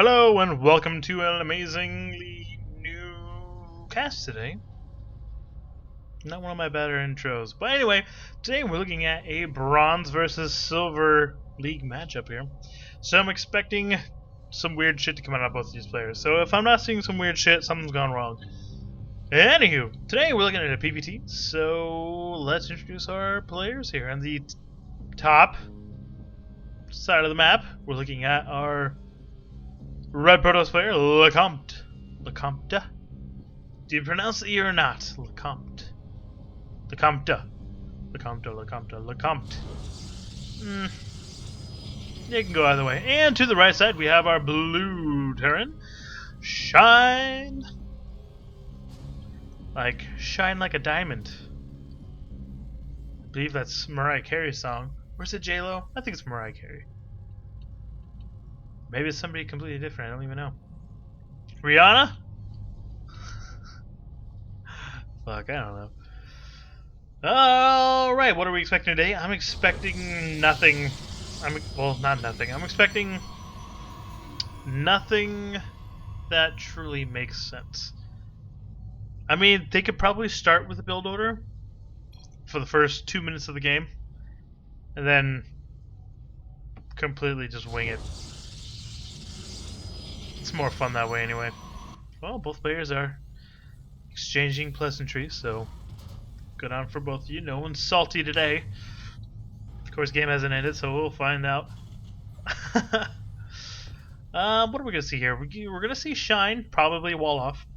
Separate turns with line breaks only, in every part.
Hello and welcome to an amazingly new cast today. Not one of my better intros, but anyway, today we're looking at a bronze versus silver league matchup here. So I'm expecting some weird shit to come out of both of these players. So if I'm not seeing some weird shit, something's gone wrong. Anywho, today we're looking at a PPT, so let's introduce our players here. On the top side of the map, we're looking at our Red Protoss player, Lecompte. Lecompte? Do you pronounce the E or not? Lecompte. Lecompte. Lecompte. You can go either way. And to the right side, we have our blue Terran. Shine like a diamond. I believe that's Mariah Carey's song. Or is it J-Lo? I think it's Mariah Carey. Maybe it's somebody completely different. I don't even know. Rihanna? Fuck, I don't know. Alright, what are we expecting today? I'm expecting nothing. Well, not nothing. I'm expecting nothing that truly makes sense. I mean, they could probably start with a build order for the first 2 minutes of the game, and then completely just wing it. It's more fun that way anyway. Well, both players are exchanging pleasantries, so good on for both of you. No one's salty today. Of course, game hasn't ended, so we'll find out. What are we going to see here? We're going to see Shine, probably wall off.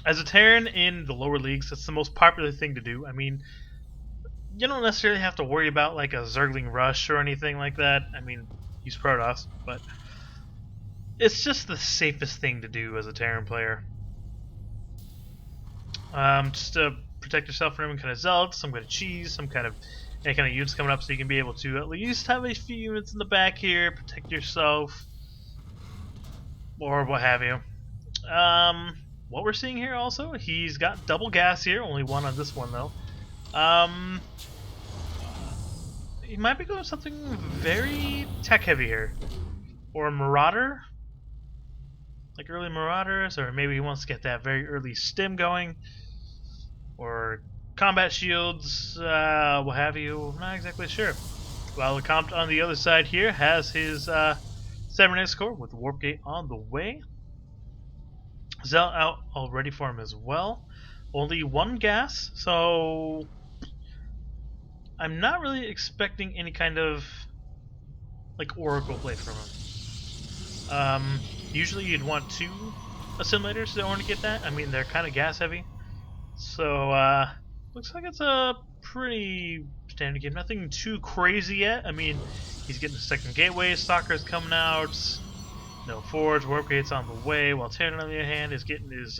As a Terran in the lower leagues, that's the most popular thing to do. I mean, you don't necessarily have to worry about like a Zergling rush or anything like that. I mean, use Protoss, but it's just the safest thing to do as a Terran player. Just to protect yourself from any kind of Zealots, some kind of cheese, any kind of units coming up, so you can be able to at least have a few units in the back here, protect yourself, or what have you. What we're seeing here also, he's got double gas here, only one on this one though. He might be going something very tech heavy here, or a Marauder. Like early Marauders, or maybe he wants to get that very early stim going, or combat shields, what have you. I'm not exactly sure. While Lecompte on the other side here has his cybernetics core with the warp gate on the way. Zealot out all ready for him as well. Only one gas, so I'm not really expecting any kind of like Oracle play from him. Usually you'd want 2 assimilators in order to get that. I mean, they're kind of gas heavy. So, looks like it's a pretty standard game. Nothing too crazy yet. I mean, he's getting the second gateway, Stalker's coming out, no forge, warp gate's on the way, while Terran on the other hand is getting his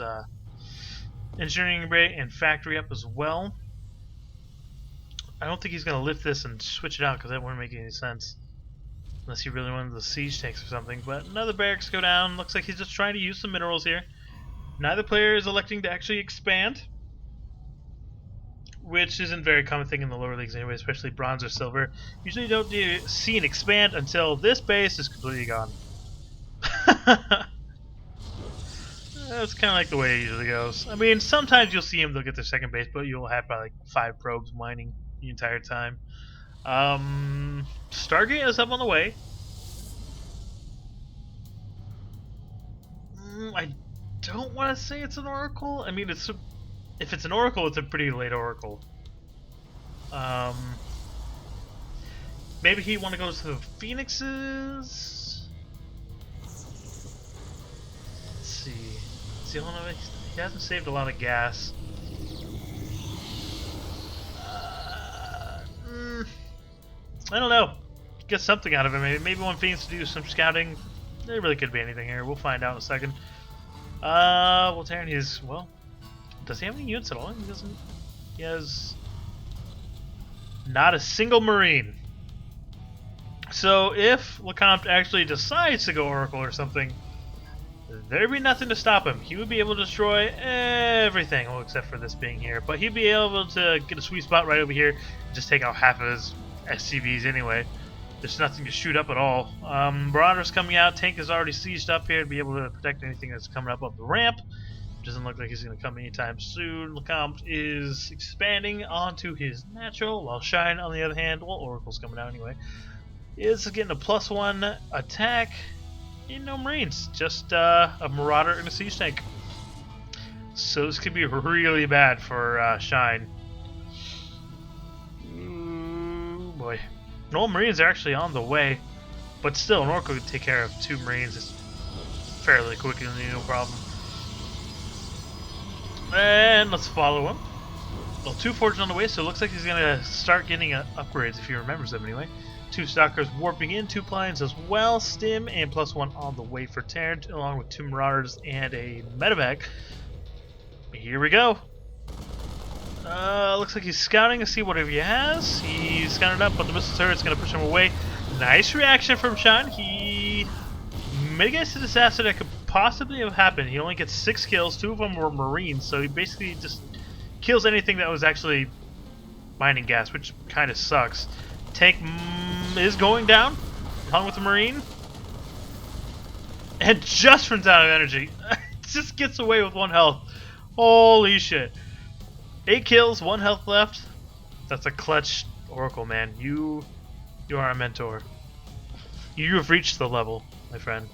engineering rate and factory up as well. I don't think he's going to lift this and switch it out because that wouldn't make any sense. Unless he really wanted the siege tanks or something. But another barracks go down. Looks like he's just trying to use some minerals here. Neither player is electing to actually expand, which isn't a very common thing in the lower leagues anyway, especially bronze or silver. Usually you don't see an expand until this base is completely gone. That's kind of like the way it usually goes. I mean, sometimes you'll see them, they'll get their second base, but you'll have probably like 5 probes mining the entire time. Stargate is up on the way. I don't want to say it's an Oracle. I mean, if it's an Oracle, it's a pretty late Oracle. Maybe he want to go to the Phoenixes. Let's see. He hasn't saved a lot of gas. I don't know. Get something out of it. Maybe one Phoenix to do some scouting. There really could be anything here. We'll find out in a second. Well, Terran is, well, does he have any units at all? He doesn't. He has not a single Marine. So if Lecompte actually decides to go Oracle or something, there'd be nothing to stop him. He would be able to destroy everything, well, except for this being here. But he'd be able to get a sweet spot right over here and just take out half of his SCVs anyway. There's nothing to shoot up at all. Marauders coming out. Tank is already sieged up here to be able to protect anything that's coming up the ramp. Doesn't look like he's going to come anytime soon. Lecompte is expanding onto his natural, while Shine, on the other hand, well, Oracle's coming out anyway, is getting a +1 attack. And no Marines, just a Marauder and a Siege Tank. So this could be really bad for Shine. Ooh, boy. No Marines are actually on the way, but still, an Oracle could take care of 2 Marines fairly quickly, no problem. And let's follow him. Well, 2 Forges on the way, so it looks like he's going to start getting upgrades if he remembers them anyway. 2 Stalkers warping in, 2 Plions as well, Stim, and +1 on the way for Terran, along with 2 Marauders and a Medevac. Here we go. Looks like he's scouting to see whatever he has. He's scouted up, but the missile turret's going to push him away. Nice reaction from Shine. He mitigates the disaster that could possibly have happened. He only gets 6 kills. 2 of them were Marines, so he basically just kills anything that was actually mining gas, which kind of sucks. Tank is going down, along with the Marine, and just runs out of energy. Just gets away with 1 health. Holy shit. 8 kills, 1 health left. That's a clutch Oracle, man. You are a mentor. You have reached the level, my friend.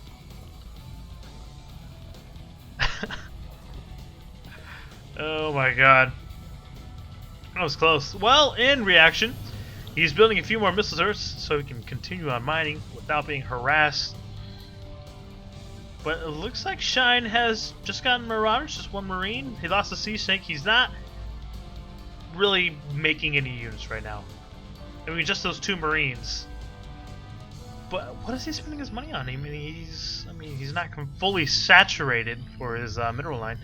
Oh my god. That was close. Well, in reaction, he's building a few more missile turrets so he can continue on mining without being harassed. But it looks like Shine has just gotten Marauders, just 1 Marine. He lost the Siege Tank. He's not really making any units right now. I mean, just those 2 Marines. But what is he spending his money on? I mean, he's not fully saturated for his mineral line.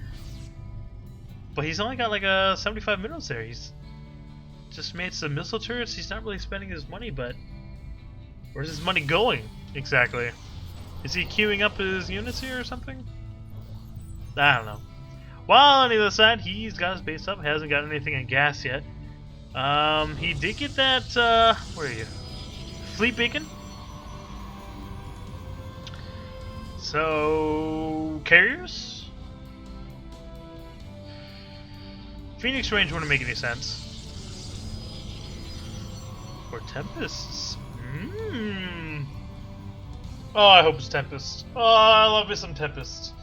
But he's only got like 75 minerals there. He's just made some missile turrets. He's not really spending his money, but where's his money going exactly? Is he queuing up his units here or something? I don't know. While on the other side, he's got his base up. Hasn't got anything in gas yet. He did get that, where are you? Fleet beacon. So, carriers? Phoenix range wouldn't make any sense. Or Tempests? Oh, I hope it's Tempest. Oh, I love me some Tempests.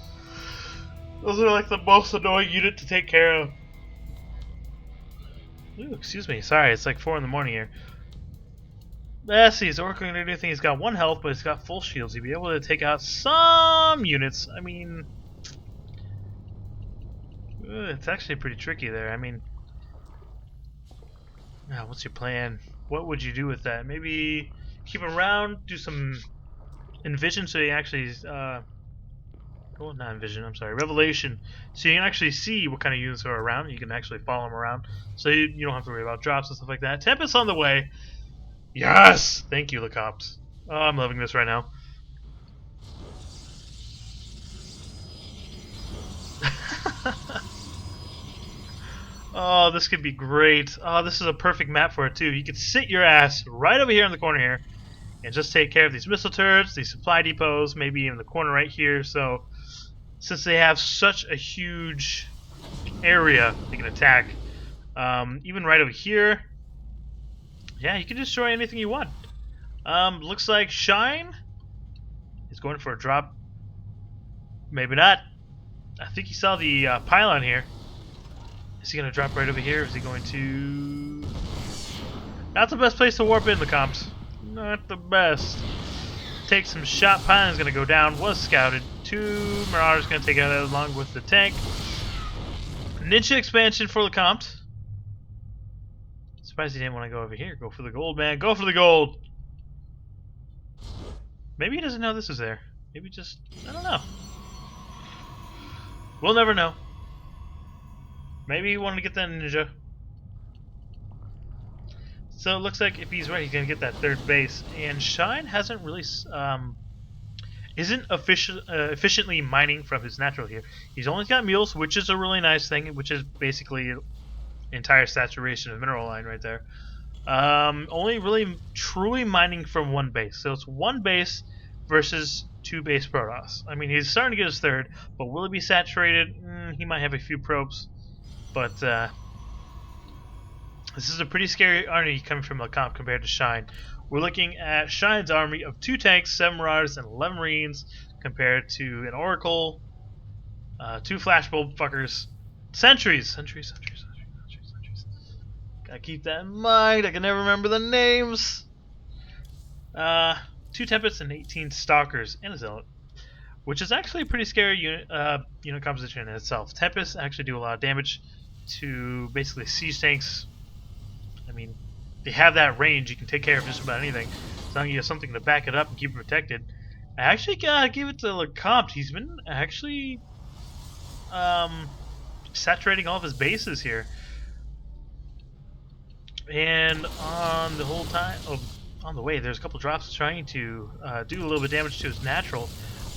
Those are like the most annoying unit to take care of. Ooh, excuse me. Sorry, it's like 4 in the morning here. Let's see, is Oracle going to do anything? He's got 1 health, but he's got full shields. He'll be able to take out some units. I mean, it's actually pretty tricky there. I mean, what's your plan? What would you do with that? Maybe keep him around, do some Envision so he actually, well, not Envision, I'm sorry, Revelation. So you can actually see what kind of units are around. You can actually follow them around. So you don't have to worry about drops and stuff like that. Tempest on the way. Yes! Thank you, Lecompte. Oh, I'm loving this right now. Oh, this could be great. Oh, this is a perfect map for it, too. You could sit your ass right over here in the corner here and just take care of these missile turrets, these supply depots, maybe in the corner right here. So, since they have such a huge area they can attack, even right over here, yeah, you can destroy anything you want. Looks like Shine is going for a drop. Maybe not. I think he saw the pylon here. Is he going to drop right over here? Is he going to... Not the best place to warp in, Lecompte. Not the best. Take some shot. Pylon's going to go down. Was scouted. 2 Marauders going to take it out along with the tank. Ninja expansion for Lecompte. Surprised he didn't want to go over here. Go for the gold, man. Go for the gold. Maybe he doesn't know this is there. Maybe just... I don't know. We'll never know. Maybe he wanted to get that ninja. So it looks like if he's right, he's going to get that 3rd base. And Shine hasn't really... isn't efficiently mining from his natural here. He's only got mules, which is a really nice thing, which is basically entire saturation of mineral line right there. Only really truly mining from one base. So it's one base versus two base Protoss. I mean, he's starting to get his third, but will it be saturated? He might have a few probes, but this is a pretty scary army coming from Lecompte compared to Shine. We're looking at Shine's army of 2 tanks, 7 Marauders, and 11 Marines compared to an Oracle, 2 flashbulb fuckers, sentries. Gotta keep that in mind. I can never remember the names. 2 Tempests and 18 Stalkers and a Zealot, which is actually a pretty scary unit composition in itself. Tempests actually do a lot of damage to basically siege tanks. I mean, they have that range. You can take care of just about anything. As long as you have something to back it up and keep it protected. I actually gotta give it to Lecompte. He's been actually saturating all of his bases here. And on the whole time, on the way, there's a couple drops trying to do a little bit of damage to his natural.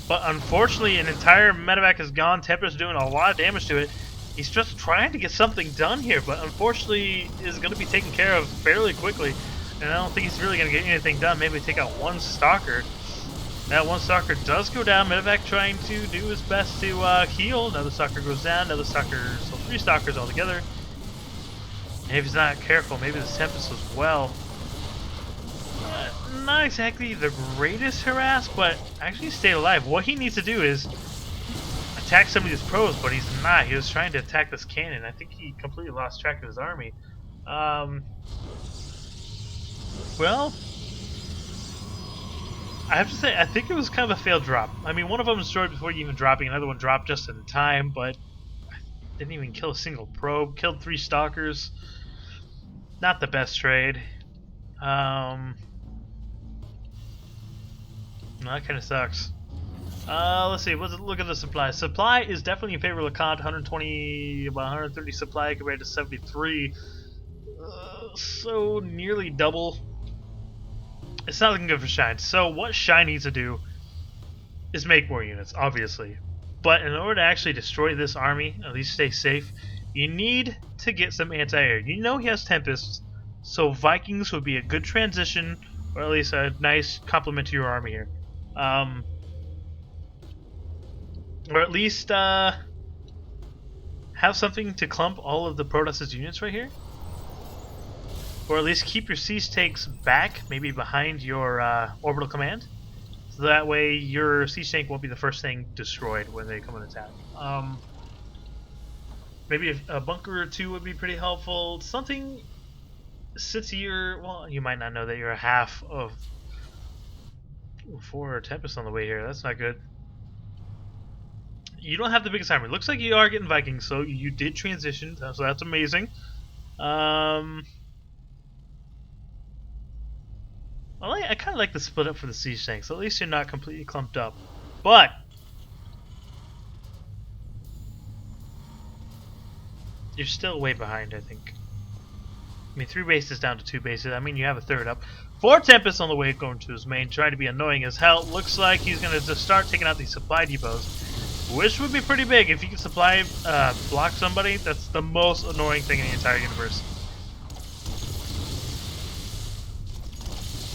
But unfortunately, an entire medevac is gone. Tempest doing a lot of damage to it. He's just trying to get something done here, but unfortunately is going to be taken care of fairly quickly. And I don't think he's really going to get anything done. Maybe take out one Stalker. That one Stalker does go down. Medevac trying to do his best to heal. Another Stalker goes down. Another Stalker, so 3 Stalkers altogether. And if he's not careful, maybe the Tempest as well. Not exactly the greatest harass, but actually stayed alive. What he needs to do is attack some of these pros, but he's not. He was trying to attack this cannon. I think he completely lost track of his army. Well, I have to say, I think it was kind of a failed drop. I mean, one of them destroyed before even dropping, another one dropped just in time, but didn't even kill a single probe. Killed 3 Stalkers. Not the best trade. No, that kind of sucks. Let's see. Look at the supply. Supply is definitely in favor of Lecompte. 120, about 130 supply compared to 73. So nearly double. It's not looking good for Shine. So what Shine needs to do is make more units, obviously. But in order to actually destroy this army, at least stay safe, you need to get some anti-air. You know he has Tempests, so Vikings would be a good transition, or at least a nice complement to your army here. Or at least have something to clump all of the Protoss' units right here. Or at least keep your siege tanks back, maybe behind your orbital command. So that way your siege tank won't be the first thing destroyed when they come and attack. Maybe a bunker or 2 would be pretty helpful. Something since well, you might not know that you're a half of 4 Tempest on the way here. That's not good. You don't have the biggest army. Looks like you are getting Vikings, so you did transition, so that's amazing. I kind of like the split up for the siege tanks. So at least you're not completely clumped up. But you're still way behind, I think. I mean, 3 bases down to 2 bases. I mean, you have a third up. 4 Tempests on the way going to his main, trying to be annoying as hell. Looks like he's going to just start taking out these supply depots, which would be pretty big. If you can supply block somebody, that's the most annoying thing in the entire universe.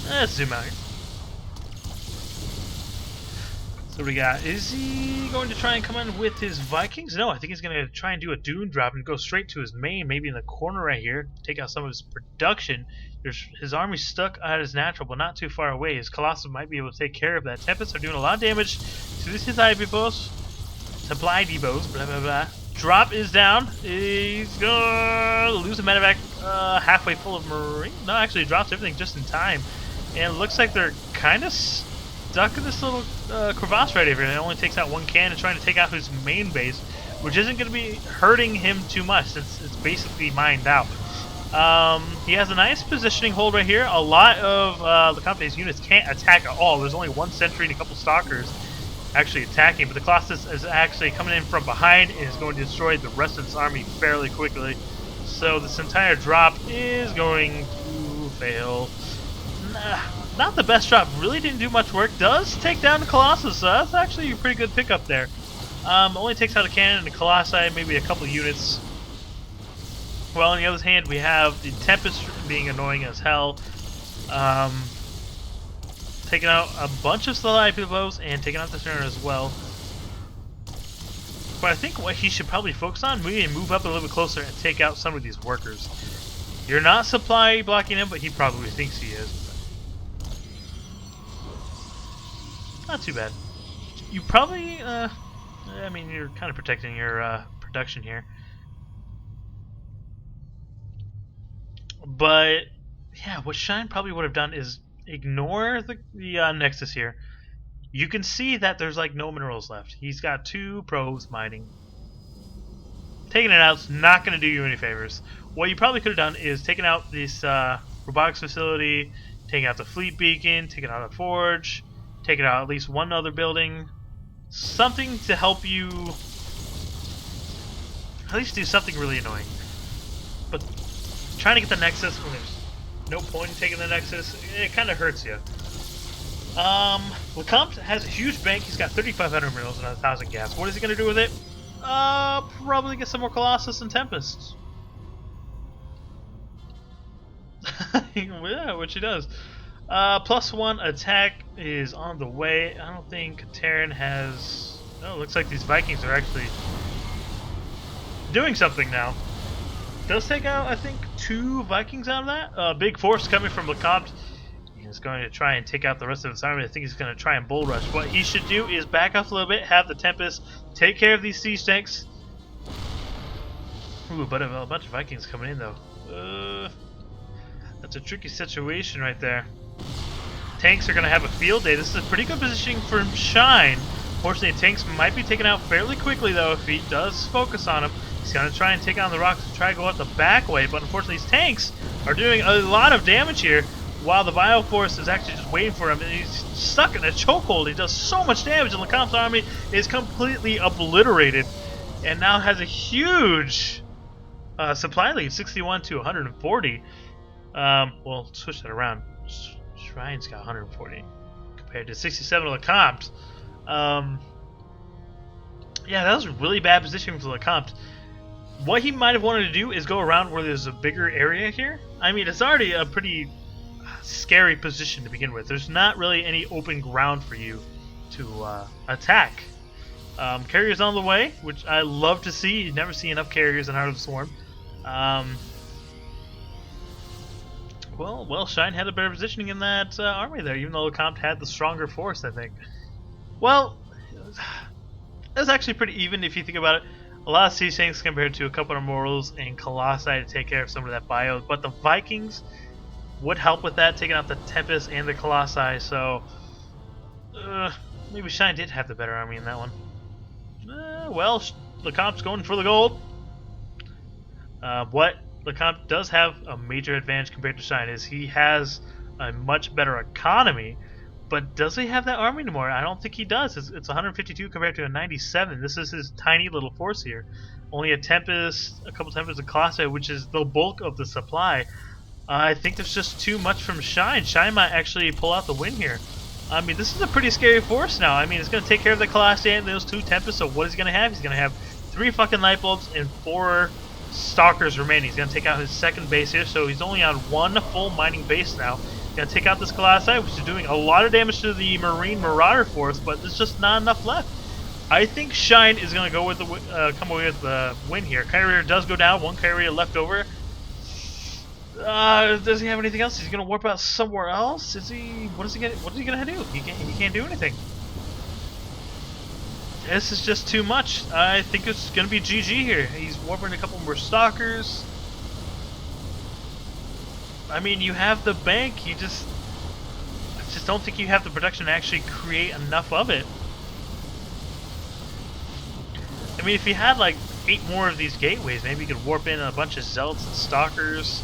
Let's zoom out here. So we got, is he going to try and come in with his Vikings? No, I think he's going to try and do a Dune drop and go straight to his main, maybe in the corner right here, take out some of his production. His army's stuck at his natural, but not too far away. His Colossus might be able to take care of that. Tempests are doing a lot of damage to this supply depots, blah blah blah. Drop is down. He's gonna lose a medevac halfway full of Marine. No, actually, he drops everything just in time. And it looks like they're kind of stuck in this little crevasse right over here. It only takes out 1 cannon trying to take out his main base, which isn't going to be hurting him too much since it's basically mined out. He has a nice positioning hold right here. A lot of Lecompte's units can't attack at all. There's only 1 sentry and a couple Stalkers actually attacking, but the Colossus is actually coming in from behind and is going to destroy the rest of his army fairly quickly. So this entire drop is going to fail. Not the best drop. Really didn't do much work. Does take down the Colossus, so that's actually a pretty good pickup there. Only takes out a cannon and a Colossi, maybe a couple units. Well, on the other hand, we have the Tempest being annoying as hell. Taking out a bunch of Slide Pivos and taking out the center as well. But I think what he should probably focus on, maybe move up a little bit closer and take out some of these workers. You're not supply blocking him, but he probably thinks he is. Not too bad. You probably, I mean, you're kind of protecting your production here. But, yeah, what Shine probably would have done is ignore the Nexus here. You can see that there's like no minerals left. He's got 2 probes mining. Taking it out's not going to do you any favors. What you probably could have done is taken out this robotics facility, taking out the fleet beacon, taking out a forge, taking out at least one other building. Something to help you at least do something really annoying. But trying to get the Nexus when there's no point in taking the Nexus, it kind of hurts you. Lecompte has a huge bank. He's got 3,500 minerals and 1,000 gas. What is he going to do with it? Probably get some more Colossus and Tempest. Yeah, which he does. +1 attack is on the way. I don't think Terran has... Oh, looks like these Vikings are actually doing something now. Does take out, I think, 2 Vikings out of that. Big force coming from Lecompte. He's going to try and take out the rest of his army. I think he's going to try and bull rush. What he should do is back off a little bit, have the Tempest, take care of these siege tanks. Ooh, but a bunch of Vikings coming in, though. That's a tricky situation right there. Tanks are going to have a field day. This is a pretty good positioning for Shine. Fortunately, tanks might be taken out fairly quickly, though, if he does focus on them. He's going to try and take on the rocks and try to go out the back way, but unfortunately, these tanks are doing a lot of damage here, while the Bioforce is actually just waiting for him, and he's stuck in a chokehold. He does so much damage, and Lecompte's army is completely obliterated, and now has a huge supply lead, 61 to 140. Well, switch that around. Shrine's got 140 compared to 67 of Lecompte. Yeah, that was a really bad position for Lecompte. What he might have wanted to do is go around where there's a bigger area here. I mean, it's already a pretty scary position to begin with. There's not really any open ground for you to attack. Carriers on the way, which I love to see. You never see enough carriers in Heart of the Swarm. Well, Shine had a better positioning in that army there, even though Lecompte had the stronger force, I think. Well, that's actually pretty even if you think about it. A lot of siege tanks compared to a couple of mortals and Colossi to take care of some of that bio, but the Vikings would help with that, taking out the Tempest and the Colossi, so maybe Shine did have the better army in that one. Well, Lecompte's going for the gold. What Lecompte does have a major advantage compared to Shine is he has a much better economy, but does he have that army anymore? I don't think he does. It's 152 compared to a 97. This is his tiny little force here. Only a Tempest, a couple Tempests, a Colossi, which is the bulk of the supply. I think there's just too much from Shine. Shine might actually pull out the win here. I mean, this is a pretty scary force now. I mean, it's going to take care of the Colossi and those 2 Tempests, so what is he going to have? He's going to have 3 fucking light bulbs and 4 Stalkers remaining. He's going to take out his second base here, so he's only on 1 full mining base now. He's going to take out this Colossi, which is doing a lot of damage to the Marine Marauder force, but there's just not enough left. I think Shine is going to go with the come away with the win here. Carrier does go down, 1 carrier left over. Does he have anything else? Is he gonna warp out somewhere else? Is he? What is he gonna do? He can't do anything. This is just too much. I think it's gonna be GG here. He's warping a couple more stalkers. I mean, you have the bank. I just don't think you have the production to actually create enough of it. I mean, if you had like 8 more of these gateways, maybe you could warp in a bunch of zealots and stalkers.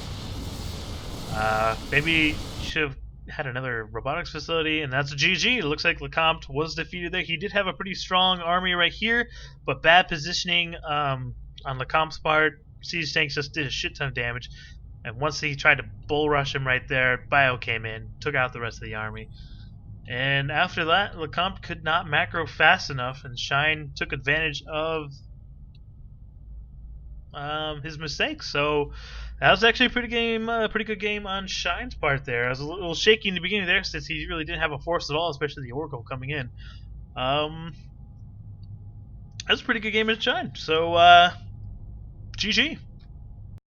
Maybe you should have had another robotics facility, and that's a GG. It looks like Lecompte was defeated there. He did have a pretty strong army right here, but bad positioning on Lecompte's part. Siege tanks just did a shit ton of damage, and once he tried to bull rush him right there, Bio came in, took out the rest of the army. And after that, Lecompte could not macro fast enough, and Shine took advantage of his mistakes. So that was actually a pretty good game on Shine's part there. I was a little shaky in the beginning there since he really didn't have a force at all, especially the Oracle coming in. That was a pretty good game at Shine. So GG.